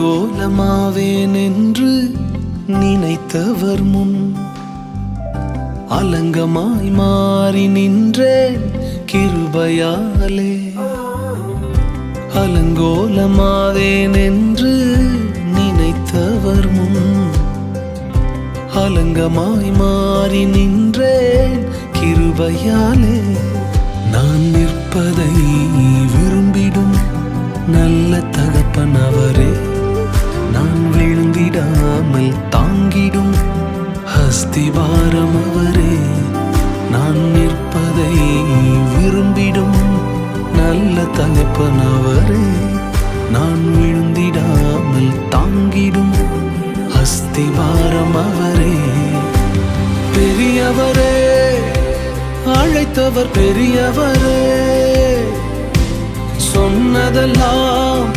அலங்கோலமாவேன் என்று நினைத்தவர் முன் அலங்கமாய் மாறி நின்றேன் கிருபையாலே. அலங்கோலமாவேன் என்று நினைத்தவர் முன் அலங்கமாய் மாறி நின்றேன் கிருபையாலே. நான் நிற்பதை விரும்பிடும் நல்ல தகப்பன் அவரே, நான் விழுந்திடாமல் தாங்கிடும் அஸ்திவாரம் அவரே. நான் நிற்பதை விரும்பிடும் நல்ல தகப்பன் அவரே, நான் விழுந்திடாமல் தாங்கிடும் அஸ்திவாரம் அவரே. பெரியவரே, அழைத்தவர் பெரியவரே, சொன்னதெல்லாம்